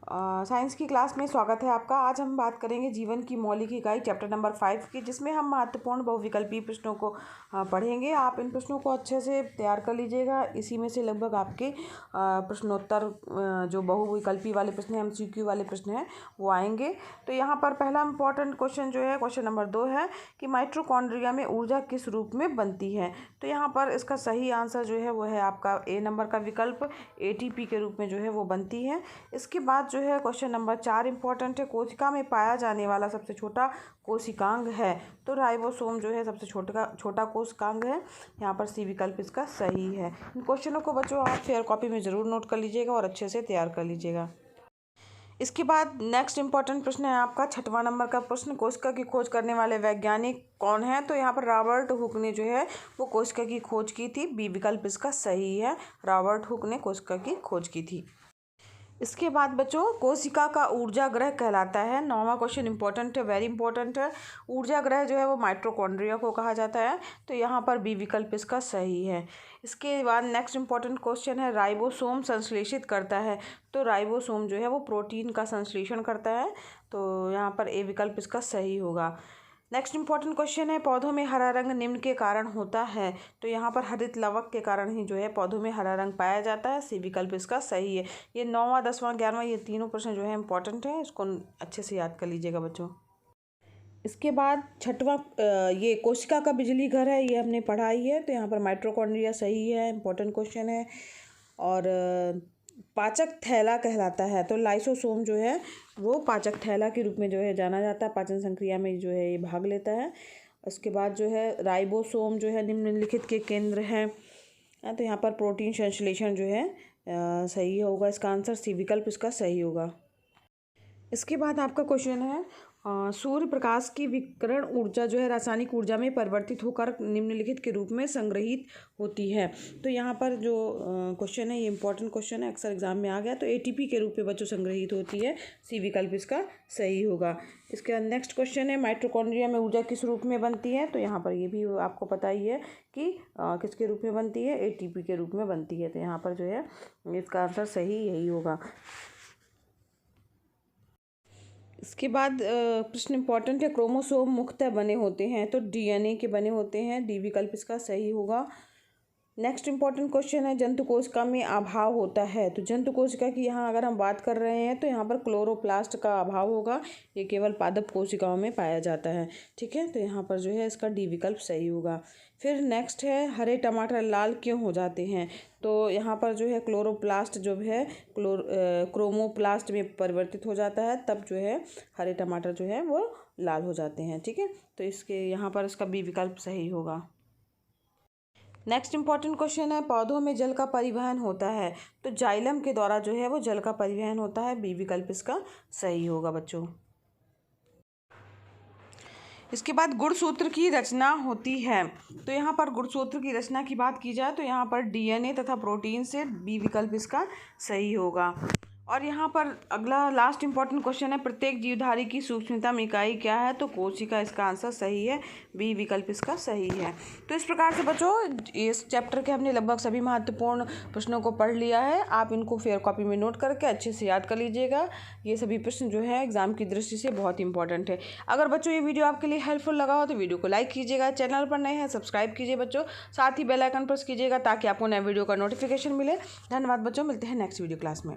Science की class में स्वागत है आपका। आज हम बात करेंगे जीवन की मौलिक इकाई चैप्टर नंबर 5 की, जिसमें हम महत्वपूर्ण बहुविकल्पीय प्रश्नों को पढ़ेंगे। आप इन प्रश्नों को अच्छे से तैयार कर लीजिएगा। इसी में से लगभग आपके प्रश्नोत्तर जो बहुविकल्पीय वाले प्रश्न हैं, MCQ वाले प्रश्न हैं, वो आएंगे। तो यहाँ पर पहला इंपॉर्टेंट क्वेश्चन जो है, क्वेश्चन नंबर 2 है कि माइटोकॉन्ड्रिया में ऊर्जा किस रूप में बनती है। तो यहाँ पर इसका सही आंसर जो है वो है आपका ए नंबर का विकल्प, ATP के रूप में जो है वो बनती है। इसके बाद जो है क्वेश्चन नंबर 4 इंपॉर्टेंट है, कोशिका में पाया जाने वाला सबसे छोटा कोशिकांग है। तो राइबोसोम जो है सबसे छोटा कोशिकांग है। यहाँ पर सी विकल्प इसका सही है। इन क्वेश्चनों को बच्चों आप फेयर कॉपी में ज़रूर नोट कर लीजिएगा और अच्छे से तैयार कर लीजिएगा। इसके बाद नेक्स्ट इंपॉर्टेंट प्रश्न है आपका 6वां नंबर का प्रश्न, कोशिका की खोज करने वाले वैज्ञानिक कौन है। तो यहाँ पर रॉबर्ट हुक ने जो है वो कोशिका की खोज की थी। बी विकल्प इसका सही है, रॉबर्ट हुक ने कोशिका की खोज की थी। इसके बाद बच्चों कोशिका का ऊर्जा ग्रह कहलाता है। 9वां क्वेश्चन इंपॉर्टेंट है, वेरी इंपॉर्टेंट है। ऊर्जा ग्रह जो है वो माइटोकॉन्ड्रिया को कहा जाता है। तो यहाँ पर बी विकल्प इसका सही है। इसके बाद नेक्स्ट इंपॉर्टेंट क्वेश्चन है, राइबोसोम संश्लेषित करता है। तो राइबोसोम जो है वो प्रोटीन का संश्लेषण करता है। तो यहाँ पर ए विकल्प इसका सही होगा। नेक्स्ट इंपॉर्टेंट क्वेश्चन है, पौधों में हरा रंग निम्न के कारण होता है। तो यहाँ पर हरित लवक के कारण ही जो है पौधों में हरा रंग पाया जाता है। सी विकल्प इसका सही है। ये 9वां 10वां 11वां ये तीनों प्रश्न जो है इंपॉर्टेंट है, इसको अच्छे से याद कर लीजिएगा बच्चों। इसके बाद 6वां ये कोशिका का बिजली घर है, ये हमने पढ़ाई है। तो यहाँ पर माइटोकॉन्ड्रिया सही है, इंपॉर्टेंट क्वेश्चन है। और पाचक थैला कहलाता है। तो लाइसोसोम जो है वो पाचक थैला के रूप में जो है जाना जाता है, पाचन संक्रिया में जो है ये भाग लेता है। उसके बाद जो है राइबोसोम जो है निम्नलिखित के केंद्र हैं। तो यहाँ पर प्रोटीन संश्लेषण जो है सही होगा, इसका आंसर सी विकल्प इसका सही होगा। इसके बाद आपका क्वेश्चन है, सूर्य प्रकाश की विकिरण ऊर्जा जो है रासायनिक ऊर्जा में परिवर्तित होकर निम्नलिखित के रूप में संग्रहित होती है। तो यहाँ पर जो क्वेश्चन है ये इंपॉर्टेंट क्वेश्चन है, अक्सर एग्जाम में आ गया। तो ATP के रूप में बच्चों संग्रहित होती है। सी विकल्प इसका सही होगा। इसके बाद नेक्स्ट क्वेश्चन है, माइटोकॉन्ड्रिया में ऊर्जा किस रूप में बनती है। तो यहाँ पर ये भी आपको पता ही है कि किसके रूप में बनती है, ATP के रूप में बनती है। तो यहाँ पर जो है इसका आंसर सही यही होगा। इसके बाद प्रश्न इंपॉर्टेंट है, क्रोमोसोम मुख्यतः बने होते हैं। तो DNA के बने होते हैं, डी विकल्प इसका सही होगा। नेक्स्ट इंपॉर्टेंट क्वेश्चन है, जंतु कोशिका में अभाव होता है। तो जंतु कोशिका की यहाँ अगर हम बात कर रहे हैं तो यहाँ पर क्लोरोप्लास्ट का अभाव होगा, ये केवल पादप कोशिकाओं में पाया जाता है। ठीक है, तो यहाँ पर जो है इसका डी विकल्प सही होगा। फिर नेक्स्ट है, हरे टमाटर लाल क्यों हो जाते हैं। तो यहाँ पर जो है क्लोरोप्लास्ट जो है क्रोमोप्लास्ट में परिवर्तित हो जाता है, तब जो है हरे टमाटर जो है वो लाल हो जाते हैं। ठीक है, तो इसके यहाँ पर इसका बी विकल्प सही होगा। नेक्स्ट इंपॉर्टेंट क्वेश्चन है, पौधों में जल का परिवहन होता है। तो जाइलम के द्वारा जो है वो जल का परिवहन होता है। बी विकल्प इसका सही होगा बच्चों। इसके बाद गुणसूत्र की रचना होती है। तो यहाँ पर गुणसूत्र की रचना की बात की जाए तो यहाँ पर DNA तथा प्रोटीन से, बी विकल्प इसका सही होगा। और यहाँ पर अगला लास्ट इंपॉर्टेंट क्वेश्चन है, प्रत्येक जीवधारी की सूक्ष्मतम इकाई क्या है। तो कोशिका इसका आंसर सही है, बी विकल्प इसका सही है। तो इस प्रकार से बच्चों इस चैप्टर के हमने लगभग सभी महत्वपूर्ण प्रश्नों को पढ़ लिया है। आप इनको फेयर कॉपी में नोट करके अच्छे से याद कर लीजिएगा। ये सभी प्रश्न जो है एग्जाम की दृष्टि से बहुत इंपॉर्टेंट है। अगर बच्चों ये वीडियो आपके लिए हेल्पफुल लगा हो तो वीडियो को लाइक कीजिएगा, चैनल पर नए हैं सब्सक्राइब कीजिए बच्चों, साथ ही बेल आइकन प्रेस कीजिएगा ताकि आपको नए वीडियो का नोटिफिकेशन मिले। धन्यवाद बच्चों, मिलते हैं नेक्स्ट वीडियो क्लास में।